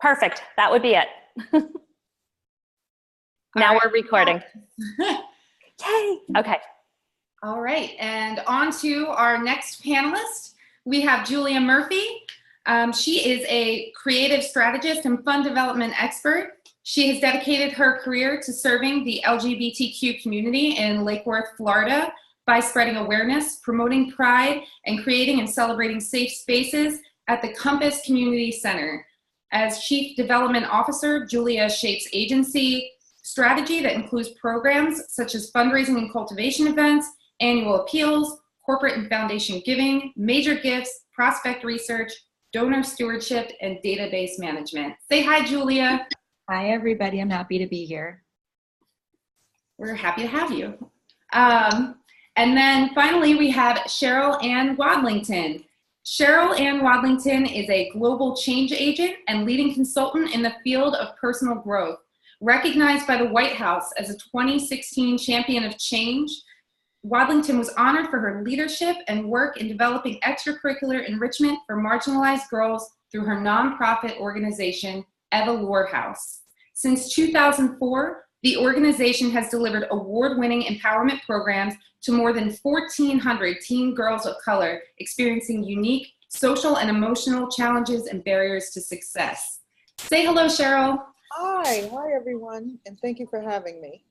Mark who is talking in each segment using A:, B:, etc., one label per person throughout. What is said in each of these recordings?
A: Perfect. That would be it. Now we're recording. Yay. Okay.
B: All right. And on to our next panelist. We have Julia Murphy. She is a creative strategist and fund development expert. She has dedicated her career to serving the LGBTQ community in Lake Worth, Florida, by spreading awareness, promoting pride, and creating and celebrating safe spaces at the Compass Community Center. As Chief Development Officer, Julia shapes agency strategy that includes programs such as fundraising and cultivation events, annual appeals, corporate and foundation giving, major gifts, prospect research, donor stewardship, and database management. Say hi, Julia.
C: Hi, everybody. I'm happy to be here.
B: We're happy to have you. And then finally, we have Cheryl Ann Wadlington. Cheryl Ann Wadlington is a global change agent and leading consultant in the field of personal growth. Recognized by the White House as a 2016 Champion of Change, Wadlington was honored for her leadership and work in developing extracurricular enrichment for marginalized girls through her nonprofit organization, Evoluer House. Since 2004, the organization has delivered award-winning empowerment programs to more than 1,400 teen girls of color experiencing unique social and emotional challenges and barriers to success. Say hello, Cheryl.
D: Hi everyone, and thank you for having me.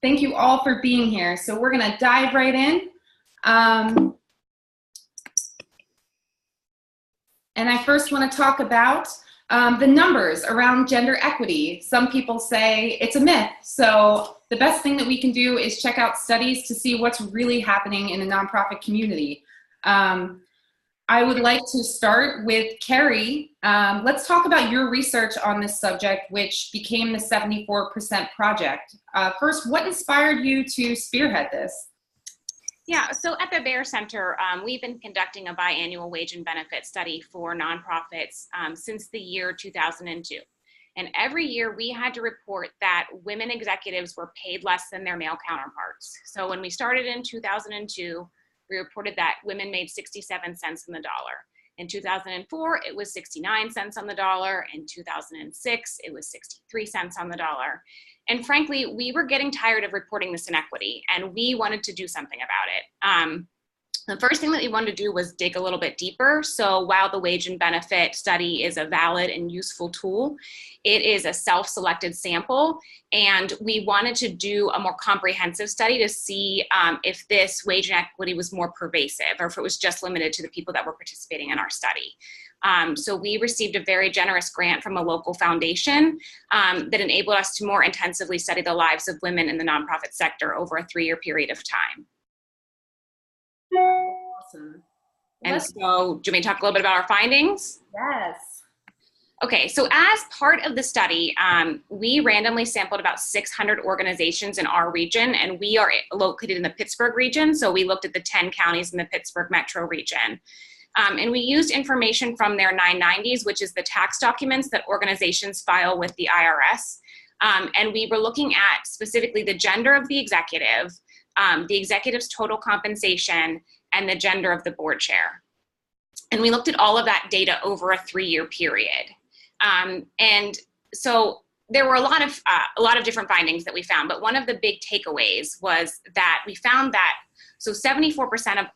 B: Thank you all for being here. So we're gonna dive right in. And I first wanna talk about the numbers around gender equity. Some people say it's a myth. So the best thing that we can do is check out studies to see what's really happening in the nonprofit community. I would like to start with Carrie. Let's talk about your research on this subject, which became the 74% project. First, what inspired you to spearhead this?
E: Yeah, so at the Bear Center, we've been conducting a biannual wage and benefit study for nonprofits since the year 2002. And every year we had to report that women executives were paid less than their male counterparts. So when we started in 2002, we reported that women made 67 cents on the dollar. In 2004, it was 69 cents on the dollar. In 2006, it was 63 cents on the dollar. And frankly, we were getting tired of reporting this inequity, and we wanted to do something about it. The first thing that we wanted to do was dig a little bit deeper. So while the wage and benefit study is a valid and useful tool, it is a self-selected sample, and we wanted to do a more comprehensive study to see if this wage inequity was more pervasive or if it was just limited to the people that were participating in our study. So we received a very generous grant from a local foundation that enabled us to more intensively study the lives of women in the nonprofit sector over a 3-year period of time.
B: Awesome.
E: And so, do you want me to talk a little bit about our findings?
B: Yes.
E: Okay, so as part of the study, we randomly sampled about 600 organizations in our region, and we are located in the Pittsburgh region, so we looked at the 10 counties in the Pittsburgh metro region. And we used information from their 990s, which is the tax documents that organizations file with the IRS. And we were looking at specifically the gender of the executive's total compensation, and the gender of the board chair. And we looked at all of that data over a 3-year period. And so there were a lot of different findings that we found, but one of the big takeaways was that we found that so 74% of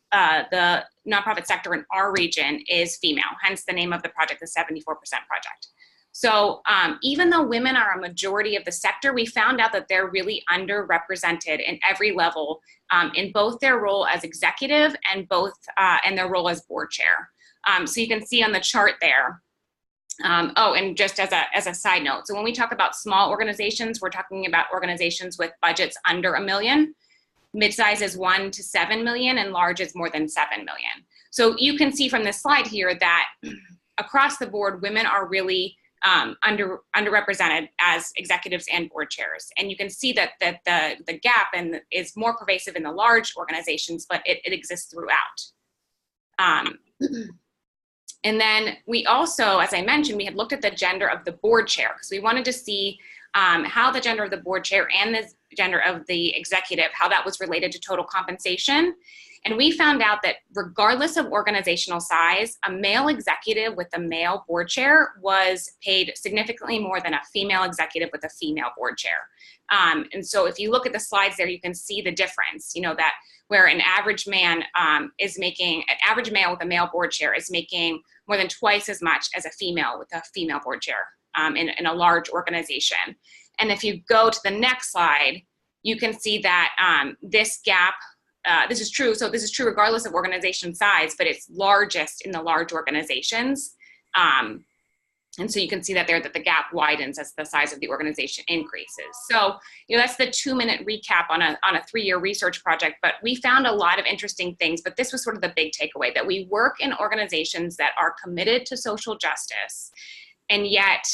E: the nonprofit sector in our region is female, hence the name of the project, the 74% Project. So even though women are a majority of the sector, we found out that they're really underrepresented in every level in both their role as executive and and their role as board chair. So you can see on the chart there. And just as a side note, so when we talk about small organizations, we're talking about organizations with budgets under $1 million. Midsize is 1 to 7 million, and large is more than 7 million. So you can see from this slide here that across the board, women are really underrepresented as executives and board chairs. And you can see that the gap is more pervasive in the large organizations, but it exists throughout. And then we also, as I mentioned, we had looked at the gender of the board chair because we wanted to see how the gender of the board chair and the gender of the executive, how that was related to total compensation. And we found out that regardless of organizational size, a male executive with a male board chair was paid significantly more than a female executive with a female board chair. And so if you look at the slides there, you can see the difference, you know, that where an average man an average male with a male board chair is making more than twice as much as a female with a female board chair in a large organization. And if you go to the next slide, you can see that this gap, this is true. So this is true regardless of organization size, but it's largest in the large organizations. And so you can see that there that the gap widens as the size of the organization increases. So, you know, that's the 2-minute recap on a 3-year research project, but we found a lot of interesting things, but this was sort of the big takeaway, that we work in organizations that are committed to social justice, and yet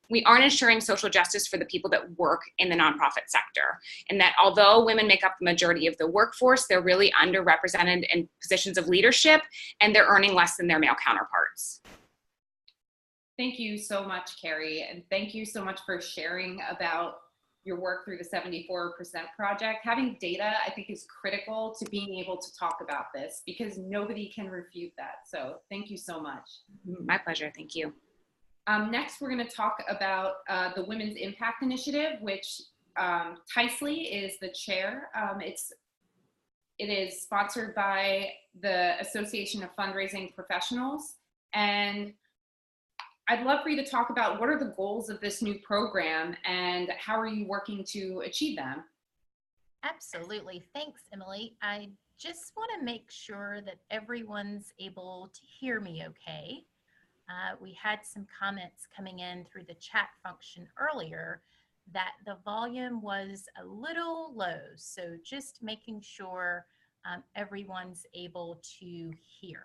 E: we aren't ensuring social justice for the people that work in the nonprofit sector. And that although women make up the majority of the workforce, they're really underrepresented in positions of leadership, and they're earning less than their male counterparts.
B: Thank you so much, Carrie, and thank you so much for sharing about your work through the 74% project. Having data, I think, is critical to being able to talk about this, because nobody can refute that. So thank you so much.
E: My pleasure, thank you.
B: Next, we're going to talk about the Women's Impact Initiative, which Tycely is the chair. It is sponsored by the Association of Fundraising Professionals, and I'd love for you to talk about what are the goals of this new program and how are you working to achieve them?
F: Absolutely. Thanks, Emily. I just want to make sure that everyone's able to hear me okay. We had some comments coming in through the chat function earlier that the volume was a little low. So just making sure everyone's able to hear.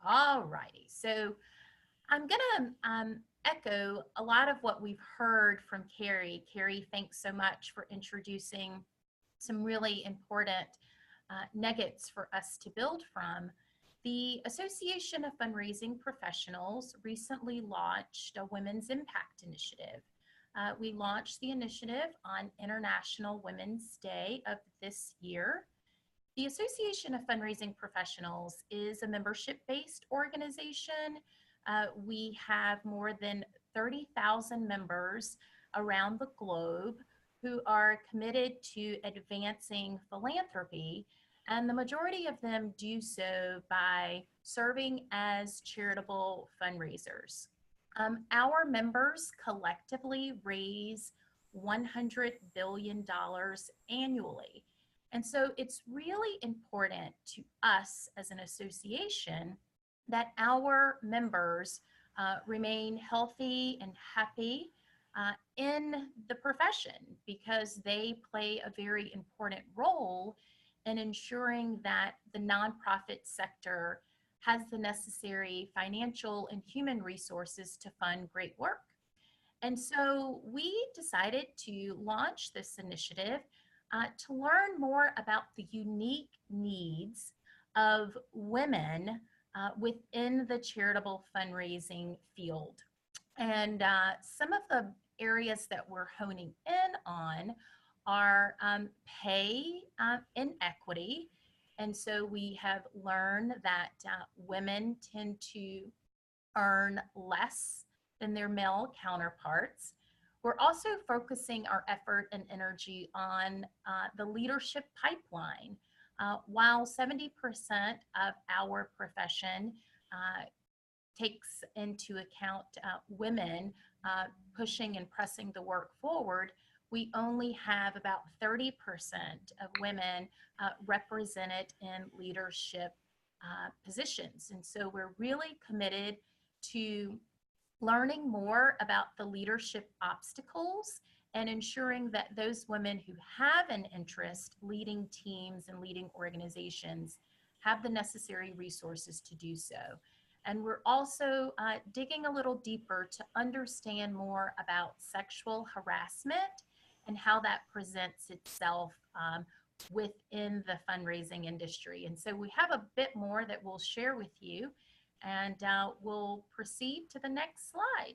F: All righty, so I'm gonna echo a lot of what we've heard from Carrie. Carrie, thanks so much for introducing some really important nuggets for us to build from. The Association of Fundraising Professionals recently launched a Women's Impact Initiative. We launched the initiative on International Women's Day of this year. The Association of Fundraising Professionals is a membership-based organization. We have more than 30,000 members around the globe who are committed to advancing philanthropy, and the majority of them do so by serving as charitable fundraisers. Our members collectively raise $100 billion annually. And so it's really important to us as an association that our members remain healthy and happy in the profession, because they play a very important role in ensuring that the nonprofit sector has the necessary financial and human resources to fund great work. And so we decided to launch this initiative to learn more about the unique needs of women within the charitable fundraising field. And some of the areas that we're honing in on are pay inequity. And so we have learned that women tend to earn less than their male counterparts. We're also focusing our effort and energy on the leadership pipeline. While 70% of our profession takes into account women pushing and pressing the work forward, we only have about 30% of women represented in leadership positions. And so we're really committed to learning more about the leadership obstacles and ensuring that those women who have an interest leading teams and leading organizations have the necessary resources to do so. And we're also digging a little deeper to understand more about sexual harassment and how that presents itself within the fundraising industry. And so we have a bit more that we'll share with you, and we'll proceed to the next slide.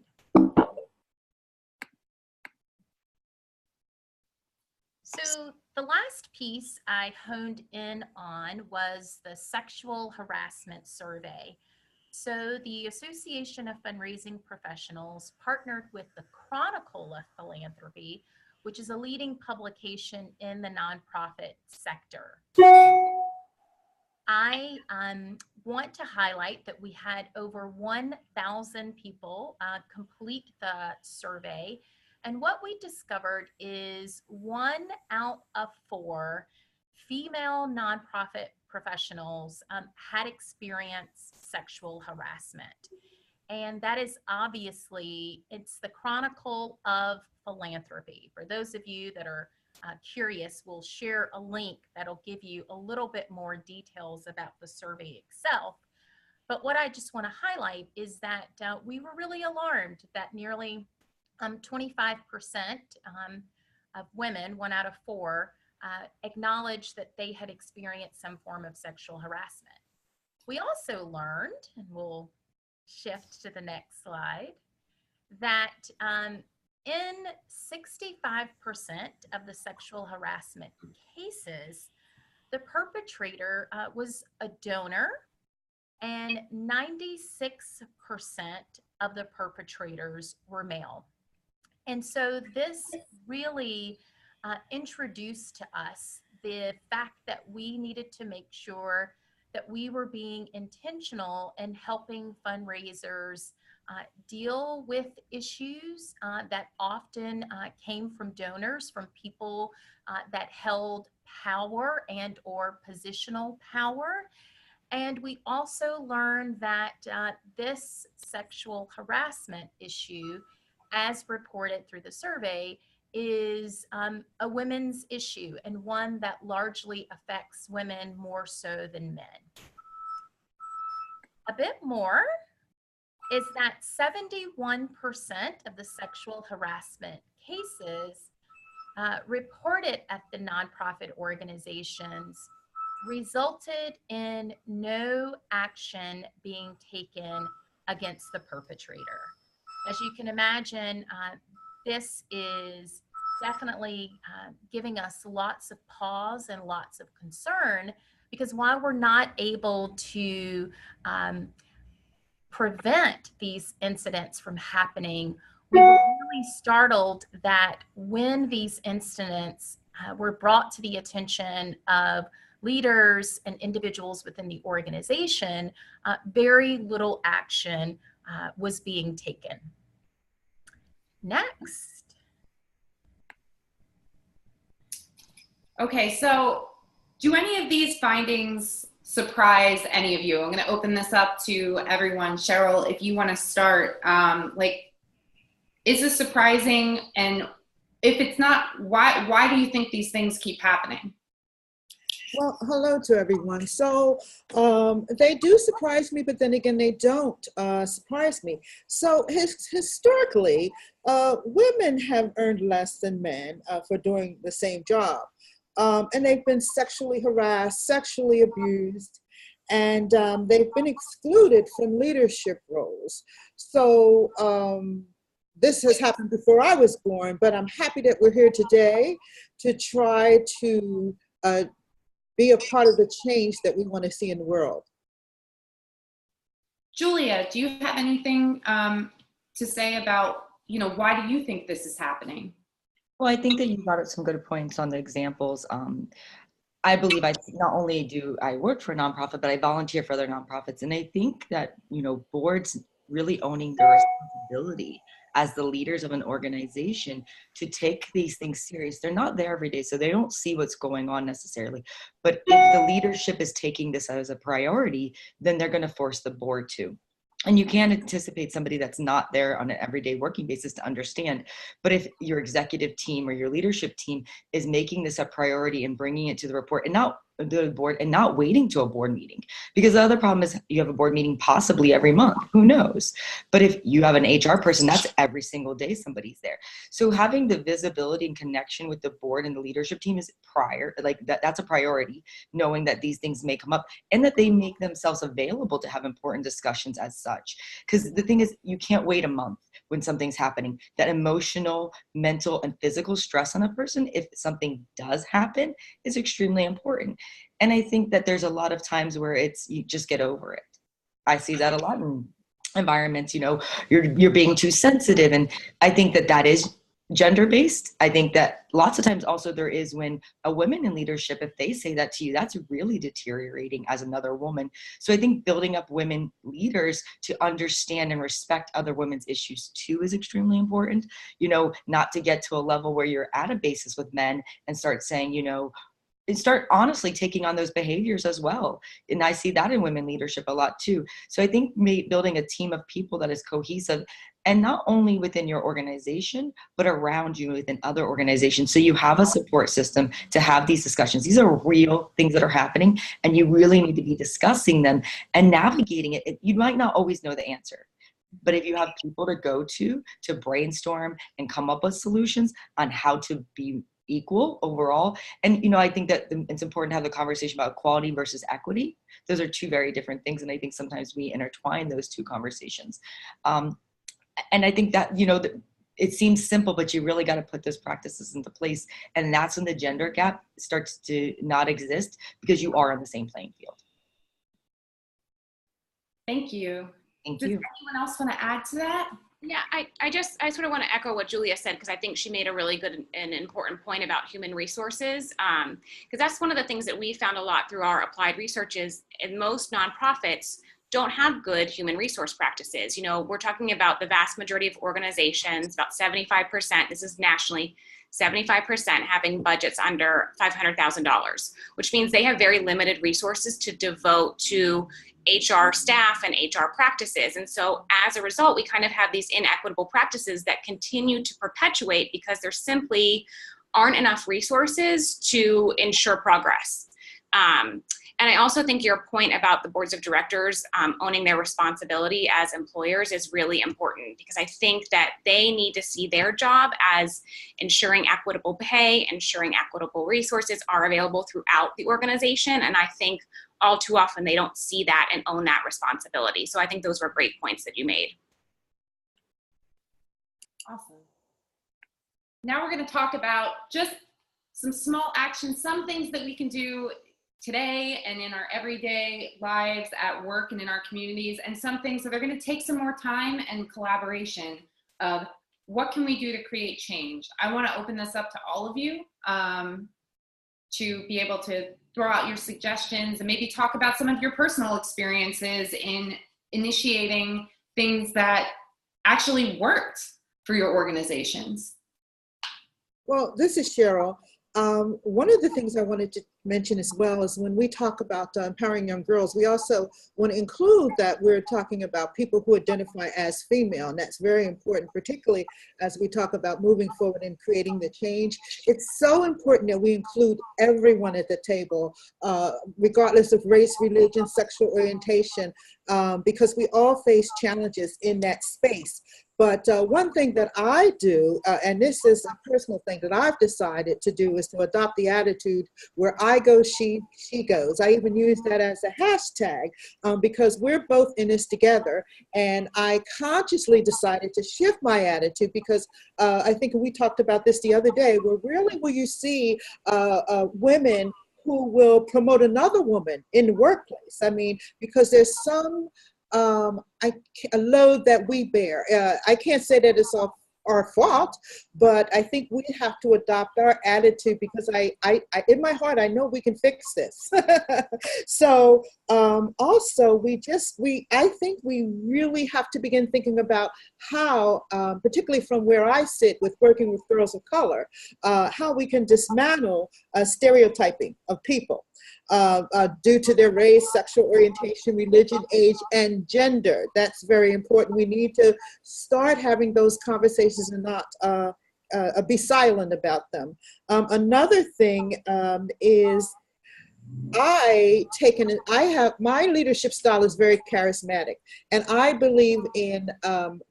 F: So the last piece I honed in on was the sexual harassment survey. So the Association of Fundraising Professionals partnered with the Chronicle of Philanthropy, which is a leading publication in the nonprofit sector. I want to highlight that we had over 1,000 people complete the survey. And what we discovered is 1 out of 4 female nonprofit professionals had experienced sexual harassment. And that is obviously, it's the Chronicle of Philanthropy. For those of you that are curious, we'll share a link that'll give you a little bit more details about the survey itself. But what I just want to highlight is that we were really alarmed that nearly 25% of women, 1 out of 4, acknowledged that they had experienced some form of sexual harassment. We also learned, and we'll shift to the next slide, that in 65% of the sexual harassment cases, the perpetrator was a donor, and 96% of the perpetrators were male. And so this really introduced to us the fact that we needed to make sure that we were being intentional in helping fundraisers deal with issues that often came from donors, from people that held power and or positional power. And we also learned that this sexual harassment issue, as reported through the survey, is a women's issue, and one that largely affects women more so than men. A bit more is that 71% of the sexual harassment cases reported at the nonprofit organizations resulted in no action being taken against the perpetrator. As you can imagine, this is definitely giving us lots of pause and lots of concern, because while we're not able to prevent these incidents from happening, we were really startled that when these incidents were brought to the attention of leaders and individuals within the organization, very little action was being taken. Next.
B: Okay, so do any of these findings surprise any of you? I'm going to open this up to everyone. Cheryl, if you want to start, is this surprising? And if it's not, why do you think these things keep happening?
D: Well, hello to everyone. So they do surprise me, but then again, they don't surprise me. So historically, women have earned less than men for doing the same job. And they've been sexually harassed, sexually abused, and they've been excluded from leadership roles. So this has happened before I was born, but I'm happy that we're here today to try to be a part of the change that we want to see in the world.
B: Julia, do you have anything to say about, why do you think this is happening?
C: Well, I think that you brought up some good points on the examples. I believe not only do I work for a nonprofit, but I volunteer for other nonprofits. And I think that, boards really owning their responsibility as the leaders of an organization to take these things serious. They're not there every day, so they don't see what's going on necessarily. But if the leadership is taking this as a priority, then they're going to force the board to. And you can't anticipate somebody that's not there on an everyday working basis to understand. But if your executive team or your leadership team is making this a priority and bringing it to the report and not the board and not waiting to a board meeting, because the other problem is you have a board meeting possibly every month, who knows? But if you have an HR person, that's every single day somebody's there. So having the visibility and connection with the board and the leadership team is that's a priority, knowing that these things may come up and that they make themselves available to have important discussions as such. Because the thing is, you can't wait a month when something's happening. That emotional, mental, and physical stress on a person, if something does happen, is extremely important. And I think that there's a lot of times where you just get over it. I see that a lot in environments, you're being too sensitive. And I think that is gender-based. I think that lots of times also there is when a woman in leadership, if they say that to you, that's really deteriorating as another woman. So I think building up women leaders to understand and respect other women's issues too is extremely important, not to get to a level where you're at a basis with men and start saying, and start honestly taking on those behaviors as well. And I see that in women leadership a lot too. So I think building a team of people that is cohesive, and not only within your organization, but around you within other organizations. So you have a support system to have these discussions. These are real things that are happening, and you really need to be discussing them and navigating it. You might not always know the answer, but if you have people to go to brainstorm and come up with solutions on how to be equal overall. And, I think that it's important to have the conversation about equality versus equity. Those are two very different things. And I think sometimes we intertwine those two conversations. And I think that, it seems simple, but you really got to put those practices into place. And that's when the gender gap starts to not exist, because you are on the same playing field.
B: Thank you.
C: Thank
B: Does
C: you.
B: anyone else want to add to that?
E: Yeah, I sort of want to echo what Julia said, because I think she made a really good and important point about human resources. Because that's one of the things that we found a lot through our applied research is in most nonprofits don't have good human resource practices. We're talking about the vast majority of organizations, about 75%, this is nationally, 75% having budgets under $500,000, which means they have very limited resources to devote to HR staff and HR practices. And so as a result, we kind of have these inequitable practices that continue to perpetuate because there simply aren't enough resources to ensure progress. And I also think your point about the boards of directors owning their responsibility as employers is really important, because I think that they need to see their job as ensuring equitable pay, ensuring equitable resources are available throughout the organization. And I think all too often they don't see that and own that responsibility. So I think those were great points that you made.
B: Awesome. Now we're going to talk about just some small actions, some things that we can do today and in our everyday lives at work and in our communities, and some things that are going to take some more time and collaboration of what can we do to create change. I want to open this up to all of you to be able to throw out your suggestions and maybe talk about some of your personal experiences in initiating things that actually worked for your organizations.
D: Well, this is Cheryl. One of the things I wanted to mention as well is when we talk about empowering young girls, we also want to include that we're talking about people who identify as female, and that's very important, particularly as we talk about moving forward and creating the change. It's so important that we include everyone at the table, regardless of race, religion, sexual orientation, because we all face challenges in that space. But one thing that I do, and this is a personal thing that I've decided to do, is to adopt the attitude where I go, she goes. I even use that as a hashtag because we're both in this together. And I consciously decided to shift my attitude because I think we talked about this the other day, where really will you see women who will promote another woman in the workplace? I mean, because there's some a load that we bear. I can't say that it's our fault, but I think we have to adopt our attitude because I in my heart, I know we can fix this. So also I think we really have to begin thinking about how, particularly from where I sit with working with girls of color, how we can dismantle stereotyping of people. Due to their race, sexual orientation, religion, age, and gender. That's very important. We need to start having those conversations and not be silent about them. Another thing is my leadership style is very charismatic, and I believe in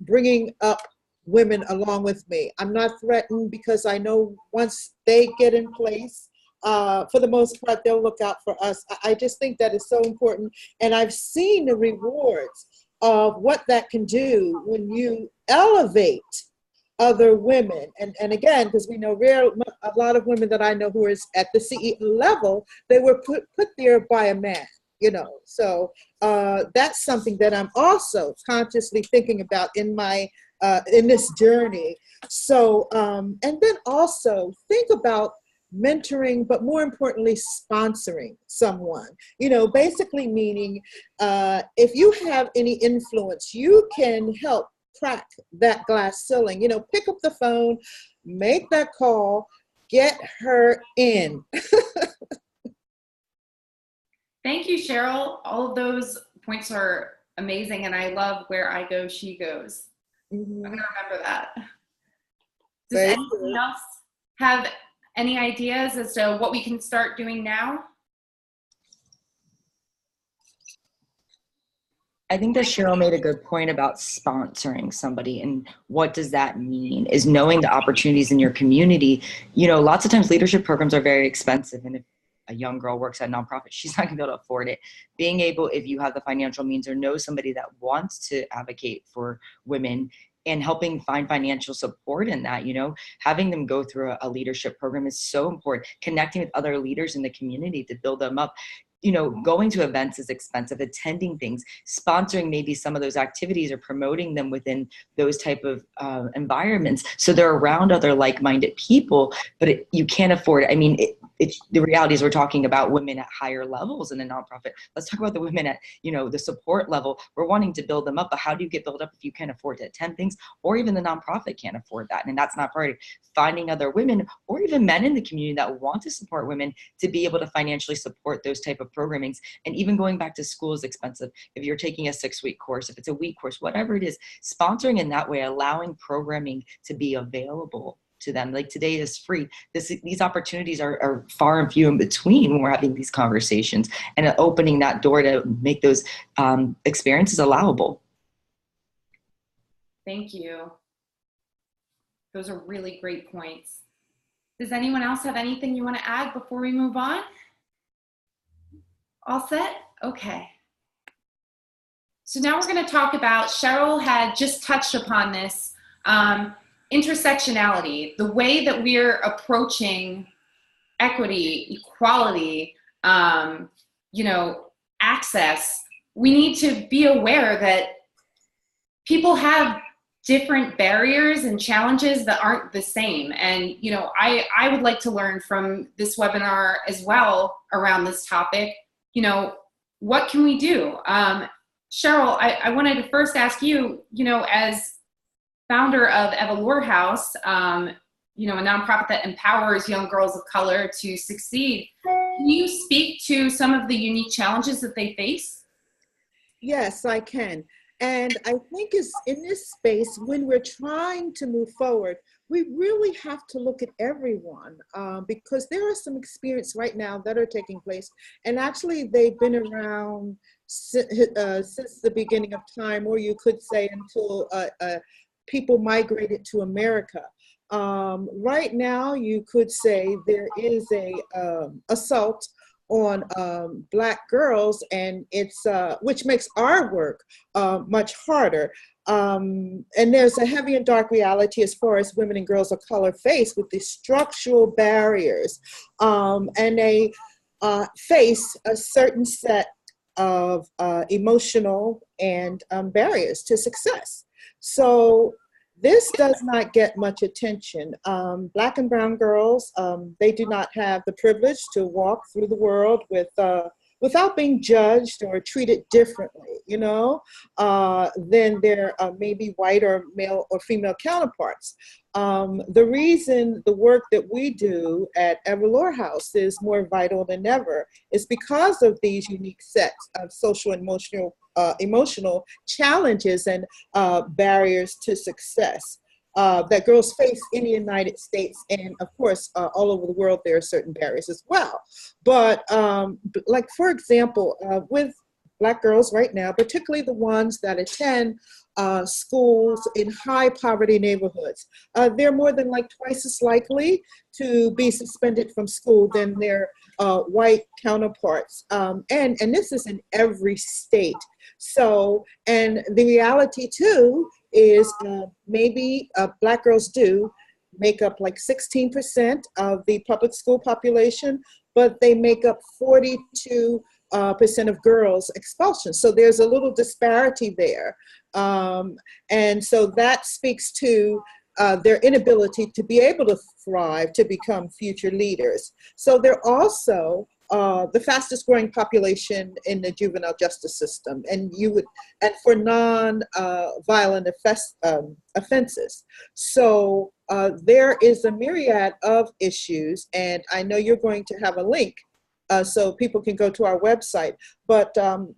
D: bringing up women along with me. I'm not threatened because I know once they get in place, for the most part, they'll look out for us. I just think that is so important. And I've seen the rewards of what that can do when you elevate other women. And again, because we know a lot of women that I know who is at the CEO level, they were put there by a man, you know. So that's something that I'm also consciously thinking about in my in this journey. So and then also think about mentoring, but more importantly, sponsoring someone, you know, basically meaning if you have any influence, you can help crack that glass ceiling, you know, pick up the phone, make that call, get her in.
B: Thank you, Cheryl. All of those points are amazing, and I love where I go, she goes.
D: Mm-hmm.
B: I'm gonna remember that. Does
D: Very
B: anyone
D: good.
B: else have any ideas as to what we can start doing now?
C: I think that Cheryl made a good point about sponsoring somebody, and what does that mean is knowing the opportunities in your community. You know, lots of times leadership programs are very expensive, and if a young girl works at a nonprofit, she's not gonna be able to afford it. Being able, if you have the financial means or know somebody that wants to advocate for women and helping find financial support in that, you know, having them go through a leadership program is so important. Connecting with other leaders in the community to build them up. You know, going to events is expensive, attending things, sponsoring maybe some of those activities or promoting them within those type of environments. So they're around other like-minded people, but you can't afford it. I mean, the reality is we're talking about women at higher levels in a nonprofit. Let's talk about the women at, you know, the support level. We're wanting to build them up, but how do you get built up if you can't afford to attend things, or even the nonprofit can't afford that? And that's not part of finding other women or even men in the community that want to support women to be able to financially support those type of programmings. And even going back to school is expensive. If you're taking a 6-week course, if it's a week course, whatever it is, sponsoring in that way, allowing programming to be available to them. Like today is free. These opportunities are far and few in between when we're having these conversations, and opening that door to make those experiences allowable.
B: Thank you. Those are really great points. Does anyone else have anything you want to add before we move on? All set? Okay. So now we're going to talk about, Cheryl had just touched upon this, intersectionality, the way that we're approaching equity, equality, you know, access. We need to be aware that people have different barriers and challenges that aren't the same. And, you know, I would like to learn from this webinar as well around this topic, you know, what can we do? Cheryl, I wanted to first ask you, you know, as founder of Evoluer House, you know, a nonprofit that empowers young girls of color to succeed, can you speak to some of the unique challenges that they face?
D: Yes, I can. And I think it's in this space, when we're trying to move forward, we really have to look at everyone because there are some experiences right now that are taking place. And actually, they've been around since the beginning of time, or you could say until people migrated to America. Right now, you could say there is a assault on Black girls, and it's which makes our work much harder. And there's a heavy and dark reality as far as women and girls of color face with these structural barriers, and they face a certain set of emotional and barriers to success. So this does not get much attention. Black and brown girls, they do not have the privilege to walk through the world with without being judged or treated differently, you know, than their maybe white or male or female counterparts. The reason the work that we do at Evoluer House is more vital than ever is because of these unique sets of social and emotional challenges and barriers to success that girls face in the United States, and of course all over the world there are certain barriers as well. But like for example, with Black girls right now, particularly the ones that attend schools in high poverty neighborhoods. They're more than like twice as likely to be suspended from school than their white counterparts. And this is in every state. So, and the reality too is maybe Black girls do make up like 16% of the public school population, but they make up 42% of girls expulsion. So there's a little disparity there. And so that speaks to their inability to be able to thrive, to become future leaders. So they're also the fastest growing population in the juvenile justice system, and for non-violent offenses. So there is a myriad of issues, and I know you're going to have a link so people can go to our website. But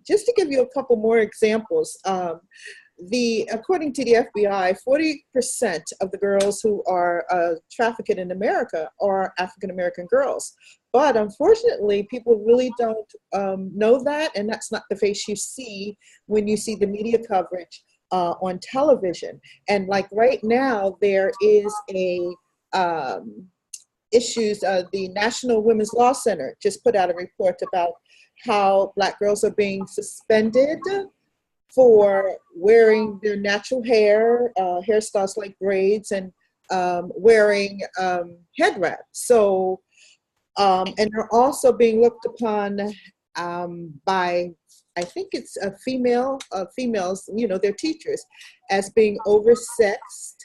D: just to give you a couple more examples, according to the FBI, 40% of the girls who are trafficked in America are African American girls. But unfortunately, people really don't know that, and that's not the face you see when you see the media coverage on television. And like right now, there is a the National Women's Law Center just put out a report about how Black girls are being suspended for wearing their natural hair, hairstyles like braids, and wearing head wrap. So, and they're also being looked upon by, I think it's females, their teachers, as being oversexed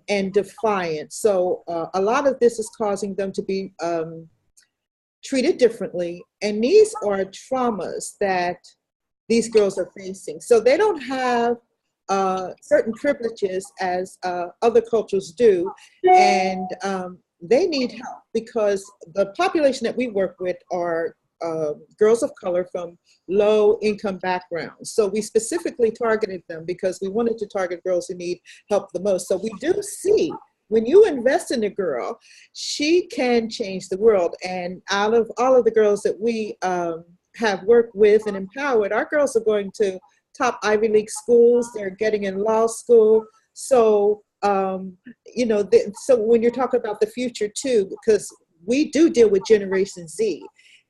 D: and defiant. So a lot of this is causing them to be treated differently. And these are traumas that these girls are facing. So they don't have certain privileges as other cultures do. And they need help because the population that we work with are girls of color from low income backgrounds. So we specifically targeted them because we wanted to target girls who need help the most. So we do see when you invest in a girl, she can change the world. And out of all of the girls that we have worked with and empowered, our girls are going to top Ivy League schools. They're getting in law school. So, so when you're talking about the future too, because we do deal with Generation Z.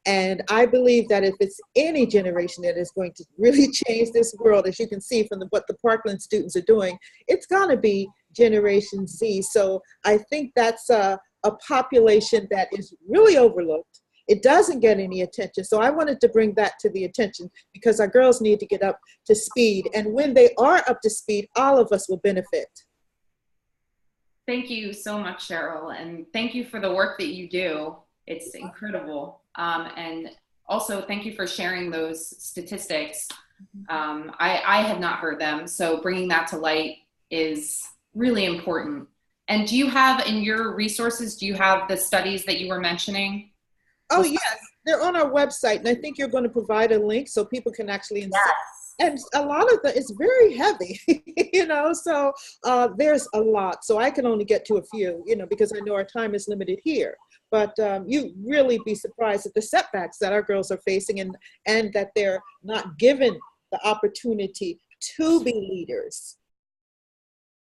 D: And I believe that if it's any generation that is going to really change this world, as you can see from what the Parkland students are doing, it's going to be Generation Z. So I think that's a population that is really overlooked. It doesn't get any attention. So I wanted to bring that to the attention because our girls need to get up to speed. And when they are up to speed, all of us will benefit.
B: Thank you so much, Cheryl. And thank you for the work that you do. It's incredible. And also thank you for sharing those statistics. I have not heard them. So bringing that to light is really important. And do you have in your resources, do you have the studies that you were mentioning?
D: Oh, yes, they're on our website, and I think you're going to provide a link so people can actually insert. Yes. And a lot of it's very heavy, so there's a lot. So I can only get to a few, because I know our time is limited here. But you really be surprised at the setbacks that our girls are facing and that they're not given the opportunity to be leaders.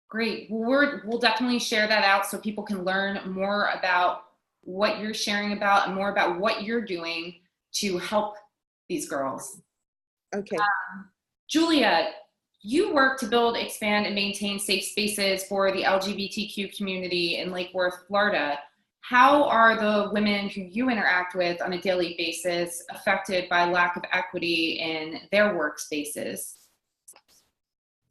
B: Great. We'll definitely share that out so people can learn more about what you're sharing about and more about what you're doing to help these girls.
D: Okay.
B: Julia, you work to build, expand, and maintain safe spaces for the LGBTQ community in Lake Worth, Florida. How are the women who you interact with on a daily basis affected by lack of equity in their workspaces?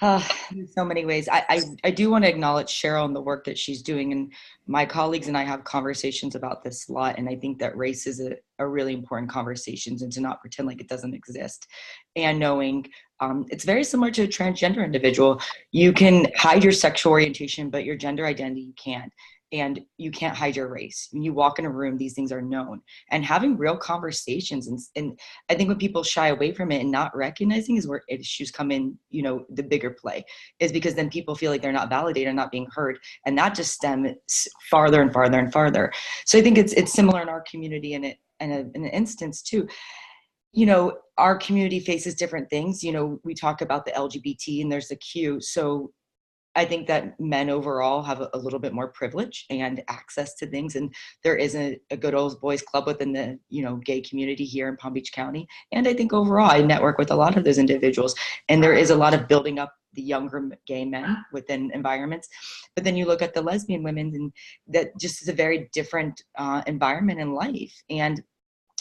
C: In so many ways. I do want to acknowledge Cheryl and the work that she's doing, and my colleagues and I have conversations about this a lot, and I think that race is a really important conversation, and to not pretend like it doesn't exist. And knowing it's very similar to a transgender individual. You can hide your sexual orientation, but your gender identity you can't. And you can't hide your race. When you walk in a room, these things are known. And having real conversations, and I think when people shy away from it and not recognizing is where issues come in, the bigger play, is because then people feel like they're not validated, not being heard. And that just stems farther and farther and farther. So I think it's similar in our community in an instance too. you know, our community faces different things. You know, we talk about the LGBT and there's the Q. So I think that men overall have a little bit more privilege and access to things. And there isn't a good old boys club within the, you know, gay community here in Palm Beach County. And I think overall I network with a lot of those individuals, and there is a lot of building up the younger gay men within environments. But then you look at the lesbian women, and that just is a very different environment in life. And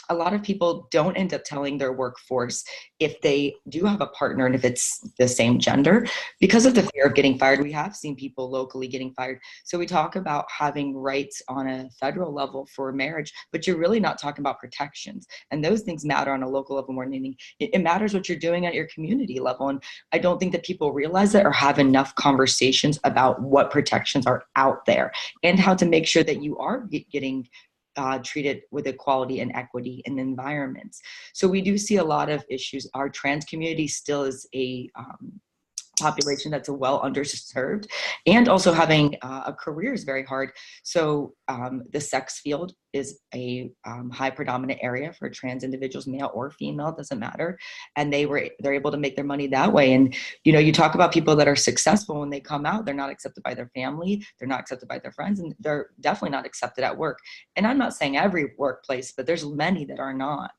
C: a lot of people don't end up telling their workforce if they do have a partner and if it's the same gender because of the fear of getting fired. We have seen people locally getting fired. So we talk about having rights on a federal level for marriage, but you're really not talking about protections. And those things matter on a local level more than anything. It matters what you're doing at your community level. And I don't think that people realize that or have enough conversations about what protections are out there and how to make sure that you are getting treated with equality and equity in environments. So we do see a lot of issues. Our trans community still is a population that's well underserved, and also having a career is very hard. So the sex field is a high predominant area for trans individuals, male or female, doesn't matter. And they're able to make their money that way. And, you know, you talk about people that are successful when they come out, they're not accepted by their family, they're not accepted by their friends, and they're definitely not accepted at work. And I'm not saying every workplace, but there's many that are not,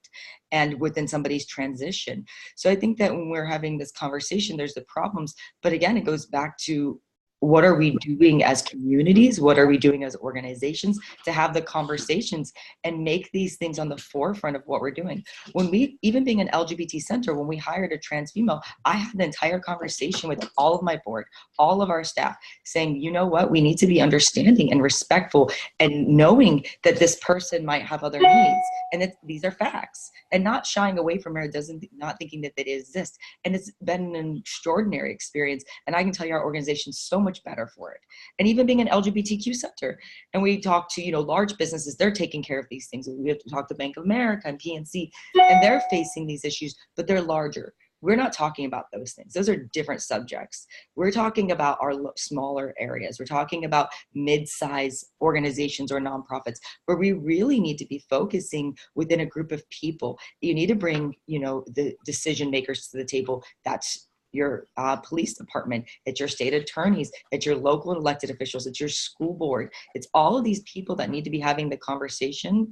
C: and within somebody's transition. So I think that when we're having this conversation, there's the problems, but again, it goes back to what are we doing as communities? What are we doing as organizations to have the conversations and make these things on the forefront of what we're doing? When we, even being an LGBT center, when we hired a trans female, I had an entire conversation with all of my board, all of our staff, saying, you know what, we need to be understanding and respectful and knowing that this person might have other needs. And these are facts, and not shying away from her, not thinking that they exist. And it's been an extraordinary experience. And I can tell you our organization is so much better for it. And even being an LGBTQ center, and we talk to, you know, large businesses, they're taking care of these things. We have to talk to Bank of America and PNC, and they're facing these issues, but they're larger. We're not talking about those things. Those are different subjects. We're talking about our smaller areas. We're talking about mid-size organizations or nonprofits where we really need to be focusing within a group of people. You need to bring, you know, the decision makers to the table. That's your police department, it's your state attorneys, it's your local elected officials, it's your school board. It's all of these people that need to be having the conversations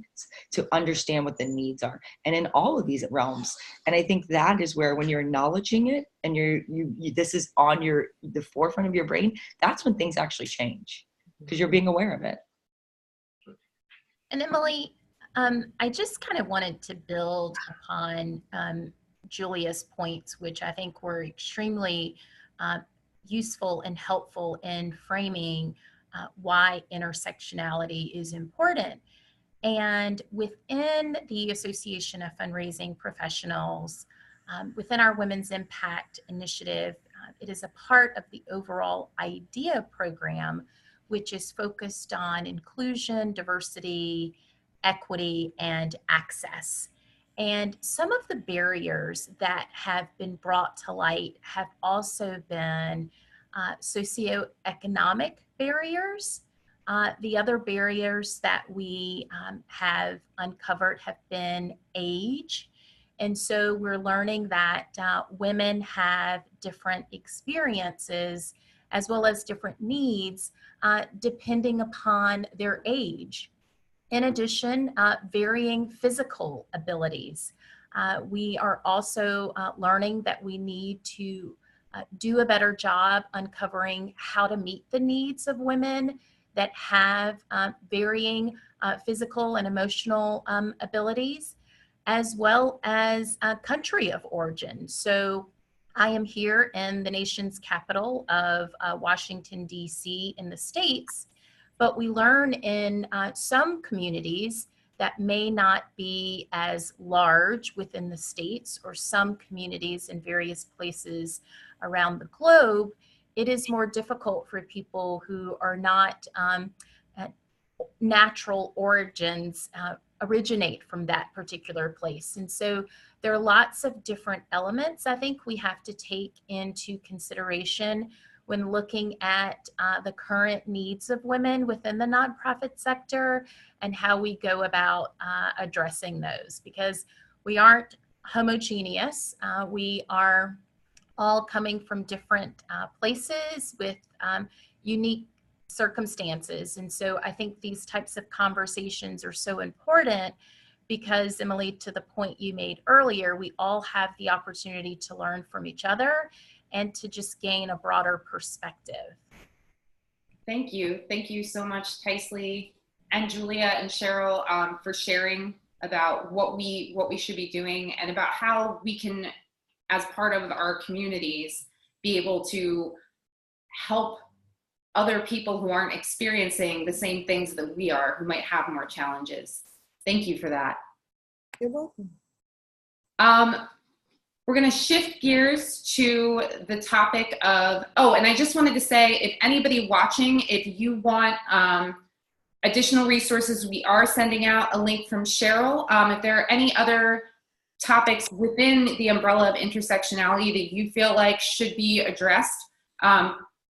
C: to understand what the needs are, and in all of these realms. And I think that is where, when you're acknowledging it and this is on the forefront of your brain, that's when things actually change, because you're being aware of it.
F: And Emily, I just kind of wanted to build upon Julia's points, which I think were extremely useful and helpful in framing why intersectionality is important. And within the Association of Fundraising Professionals, within our Women's Impact Initiative, it is a part of the overall IDEA program, which is focused on inclusion, diversity, equity, and access. And some of the barriers that have been brought to light have also been socioeconomic barriers. The other barriers that we have uncovered have been age. And so we're learning that women have different experiences as well as different needs depending upon their age. In addition, varying physical abilities. We are also learning that we need to do a better job uncovering how to meet the needs of women that have varying physical and emotional abilities, as well as country of origin. So I am here in the nation's capital of Washington, D.C. in the States, but we learn in some communities that may not be as large within the states, or some communities in various places around the globe, it is more difficult for people who are not natural origins originate from that particular place. And so there are lots of different elements I think we have to take into consideration when looking at the current needs of women within the nonprofit sector and how we go about addressing those, because we aren't homogeneous. We are all coming from different places with unique circumstances. And so I think these types of conversations are so important because, Emily, to the point you made earlier, we all have the opportunity to learn from each other and to just gain a broader perspective.
B: Thank you. Thank you so much, Tycely and Julia and Cheryl, for sharing about what we should be doing and about how we can, as part of our communities, be able to help other people who aren't experiencing the same things that we are, who might have more challenges. Thank you for that.
D: You're welcome.
B: We're going to shift gears to the topic of, oh, and I just wanted to say, if anybody watching, if you want additional resources, we are sending out a link from Cheryl. If there are any other topics within the umbrella of intersectionality that you feel like should be addressed,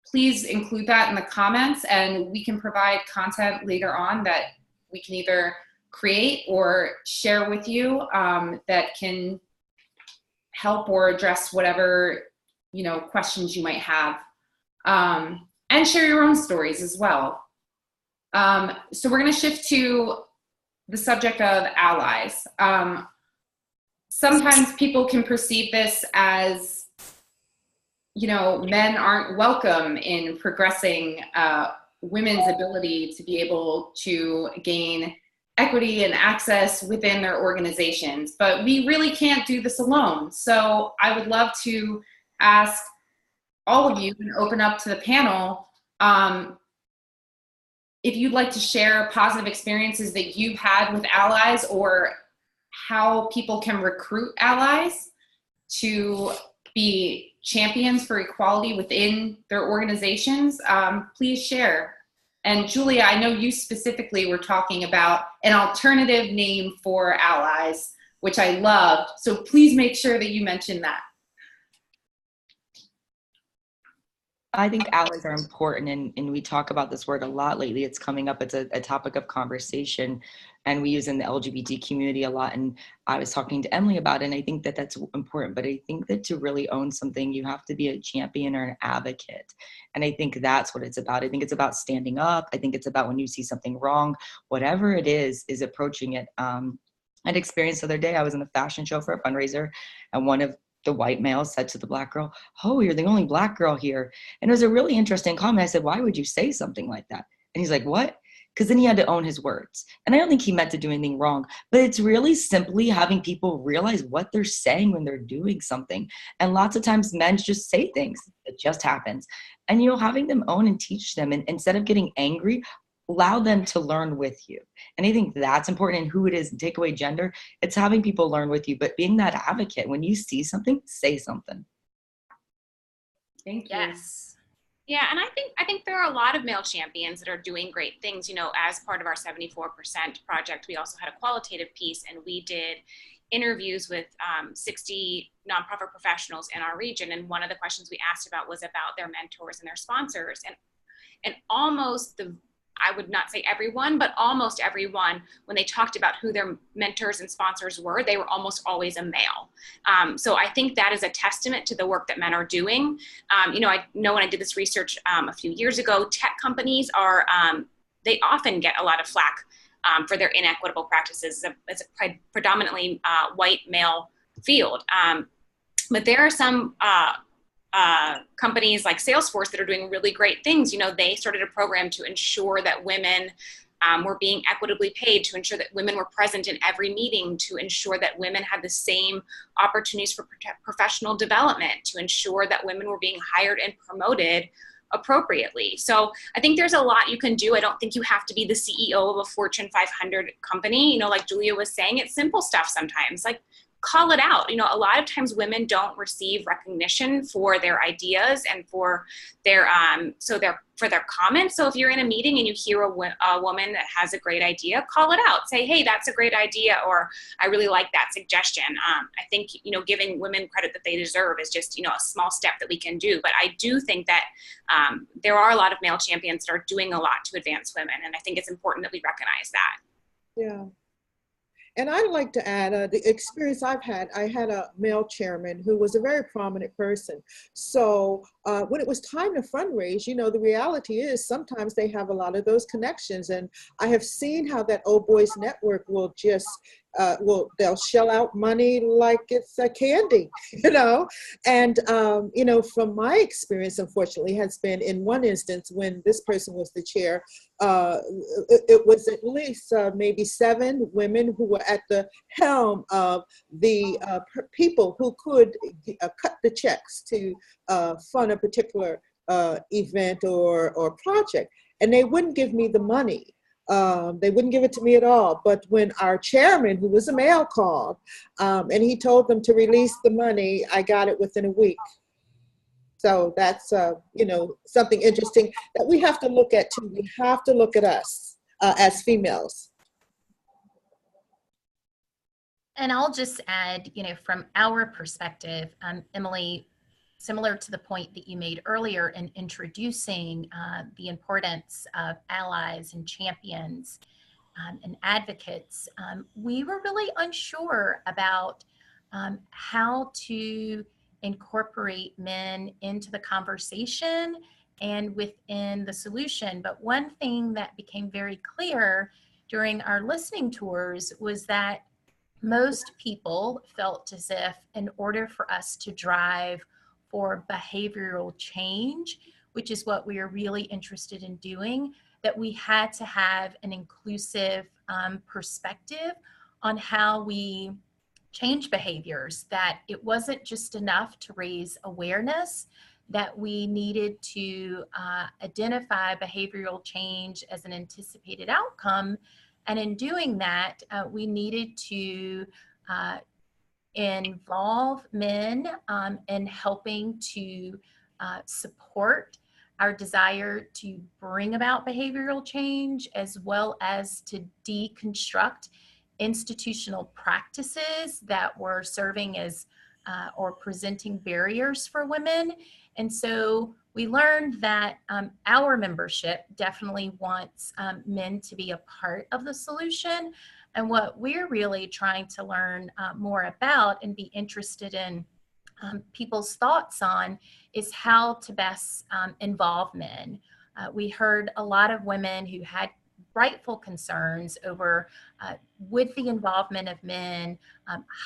B: please include that in the comments, and we can provide content later on that we can either create or share with you that can help or address whatever, you know, questions you might have, and share your own stories as well. So we're going to shift to the subject of allies. Sometimes people can perceive this as, you know, men aren't welcome in progressing women's ability to be able to gain equity and access within their organizations, but we really can't do this alone. So I would love to ask all of you and open up to the panel, if you'd like to share positive experiences that you've had with allies, or how people can recruit allies to be champions for equality within their organizations, please share. And Julia, I know you specifically were talking about an alternative name for allies, which I loved. So please make sure that you mention that.
C: I think allies are important, and we talk about this word a lot lately. It's coming up. It's a topic of conversation, and we use in the LGBT community a lot. And I was talking to Emily about it, and I think that that's important. But I think that to really own something, you have to be a champion or an advocate. And I think that's what it's about. I think it's about standing up. I think it's about when you see something wrong, whatever it is approaching it. I had experience the other day. I was in a fashion show for a fundraiser, and one of the white male said to the black girl, "Oh, you're the only black girl here." And it was a really interesting comment. I said, "Why would you say something like that?" And he's like, "What?" Because then he had to own his words. And I don't think he meant to do anything wrong, but it's really simply having people realize what they're saying when they're doing something. And lots of times men just say things. It just happens. And, you know, having them own and teach them, and instead of getting angry, allow them to learn with you. And I think that's important in who it is, and take away gender. It's having people learn with you, but being that advocate. When you see something, say something.
B: Thank you.
E: Yes. Yeah, and I think there are a lot of male champions that are doing great things. You know, as part of our 74% project, we also had a qualitative piece, and we did interviews with 60 nonprofit professionals in our region. And one of the questions we asked about was about their mentors and their sponsors. And almost I would not say everyone, but almost everyone, when they talked about who their mentors and sponsors were, they were almost always a male. So I think that is a testament to the work that men are doing. You know, I know when I did this research a few years ago, tech companies are, they often get a lot of flack for their inequitable practices. It's a predominantly white male field. But there are some companies like Salesforce that are doing really great things. You know, they started a program to ensure that women were being equitably paid, to ensure that women were present in every meeting, to ensure that women had the same opportunities for professional development, to ensure that women were being hired and promoted appropriately. So I think there's a lot you can do. I don't think you have to be the CEO of a Fortune 500 company. You know, like Julia was saying, it's simple stuff sometimes, like call it out. You know, a lot of times women don't receive recognition for their ideas and for their for their comments. So if you're in a meeting and you hear a woman that has a great idea, call it out. Say, hey, that's a great idea, or I really like that suggestion. I think, you know, giving women credit that they deserve is just, you know, a small step that we can do. But I do think that there are a lot of male champions that are doing a lot to advance women, and I think it's important that we recognize that.
D: Yeah. And I'd like to add the experience I've had. I had a male chairman who was a very prominent person. So when it was time to fundraise, you know, the reality is sometimes they have a lot of those connections. And I have seen how that old boys network will just, they'll shell out money like it's a candy, you know. And, you know, from my experience, unfortunately, has been in one instance when this person was the chair, it was at least maybe 7 women who were at the helm of the people who could cut the checks to fund a particular event or project. And they wouldn't give me the money. They wouldn't give it to me at all. But when our chairman, who was a male, called and he told them to release the money, I got it within a week. So that's, you know, something interesting that we have to look at too. We have to look at us as females.
F: And I'll just add, you know, from our perspective, Emily, similar to the point that you made earlier in introducing the importance of allies and champions and advocates, we were really unsure about how to incorporate men into the conversation and within the solution. But one thing that became very clear during our listening tours was that most people felt as if in order for us to drive for behavioral change, which is what we are really interested in doing, that we had to have an inclusive perspective on how we change behaviors, that it wasn't just enough to raise awareness, that we needed to identify behavioral change as an anticipated outcome. And in doing that, we needed to involve men in helping to support our desire to bring about behavioral change, as well as to deconstruct institutional practices that were serving as or presenting barriers for women. And so we learned that our membership definitely wants men to be a part of the solution. And what we're really trying to learn more about and be interested in people's thoughts on is how to best involve men. We heard a lot of women who had rightful concerns over would the involvement of men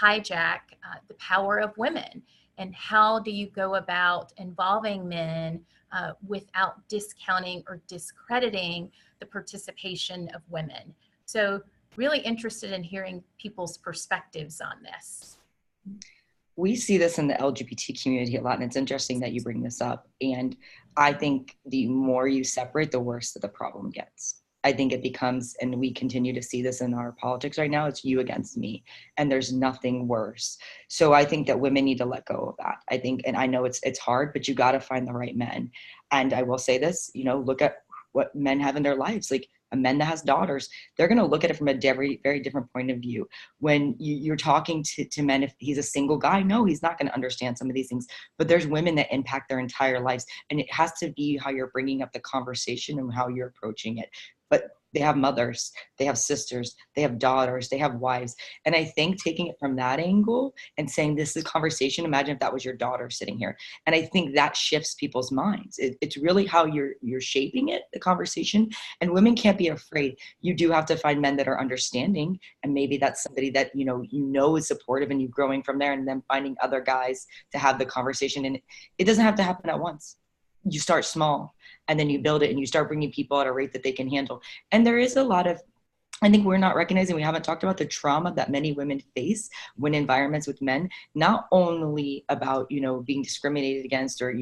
F: hijack the power of women, and how do you go about involving men without discounting or discrediting the participation of women. So really interested in hearing people's perspectives on this.
C: We see this in the LGBT community a lot, and it's interesting that you bring this up. And I think the more you separate, the worse that the problem gets. I think it becomes, and we continue to see this in our politics right now, it's you against me, and there's nothing worse. So I think that women need to let go of that. I think, and I know it's hard, but you got to find the right men. And I will say this, you know, look at what men have in their lives. Like a man that has daughters, they're going to look at it from a very, very different point of view. When you're talking to men, if he's a single guy, no, he's not going to understand some of these things. But there's women that impact their entire lives. And it has to be how you're bringing up the conversation and how you're approaching it. But they have mothers, they have sisters, they have daughters, they have wives. And I think taking it from that angle and saying this is a conversation, imagine if that was your daughter sitting here. And I think that shifts people's minds. It's really how you're shaping it, the conversation. And women can't be afraid. You do have to find men that are understanding. And maybe that's somebody that, you know is supportive, and you growing from there, and then finding other guys to have the conversation. And it doesn't have to happen at once. You start small, and then you build it, and you start bringing people at a rate that they can handle. And there is a lot of, I think we're not recognizing, we haven't talked about the trauma that many women face when environments with men, not only about, being discriminated against or,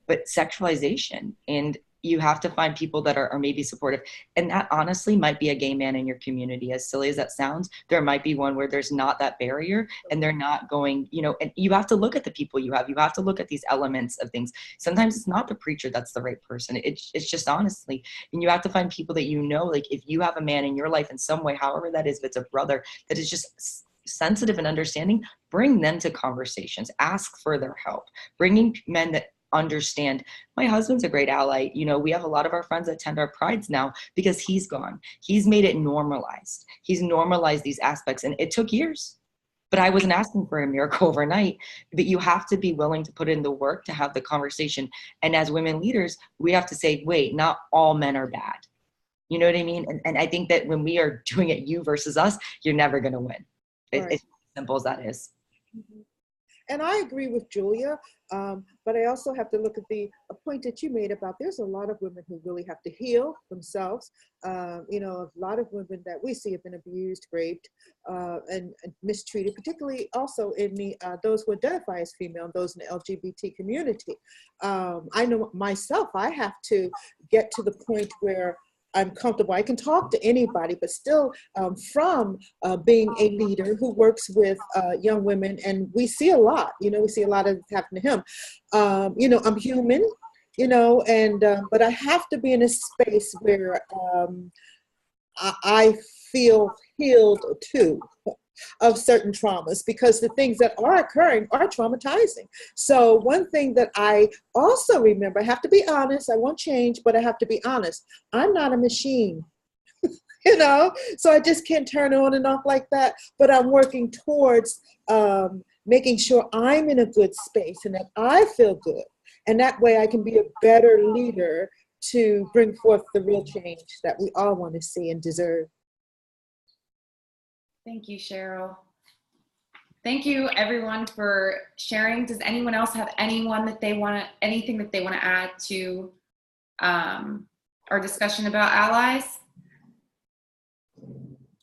C: but sexualization. And you have to find people that are maybe supportive. And that honestly might be a gay man in your community. As silly as that sounds, there might be one where there's not that barrier, and they're not going, and you have to look at the people you have to look at these elements of things. Sometimes it's not the preacher that's the right person. It's just honestly, and you have to find people that, like if you have a man in your life in some way, however that is, if it's a brother that is just sensitive and understanding, bring them to conversations, ask for their help. Bringing men that understand my husband's a great ally. You know, we have a lot of our friends that attend our prides now because he's gone. He's made it normalized. He's normalized these aspects, and it took years. But I wasn't asking for a miracle overnight. But you have to be willing to put in the work to have the conversation. And as women leaders, we have to say, wait, not all men are bad. You know what I mean? And I think that when we are doing it you versus us, you're never going to win.
D: Right.
C: It's as simple as that is.
D: Mm-hmm. And I agree with Julia, but I also have to look at a point that you made about there's a lot of women who really have to heal themselves. You know, a lot of women that we see have been abused, raped, and mistreated, particularly also in those who identify as female, those in the LGBT community. I know myself, I have to get to the point where I'm comfortable. I can talk to anybody, but still from being a leader who works with young women, and we see a lot, you know, we see a lot of it happen to him. You know, I'm human, you know, and but I have to be in a space where I feel healed too of certain traumas, because the things that are occurring are traumatizing. So one thing that I also remember, I have to be honest, I won't change, but I have to be honest. I'm not a machine, you know, so I just can't turn on and off like that, but I'm working towards making sure I'm in a good space and that I feel good. And that way I can be a better leader to bring forth the real change that we all want to see and deserve.
B: Thank you, Cheryl. Thank you, everyone, for sharing. Does anyone else have anything that they want to add to our discussion about allies?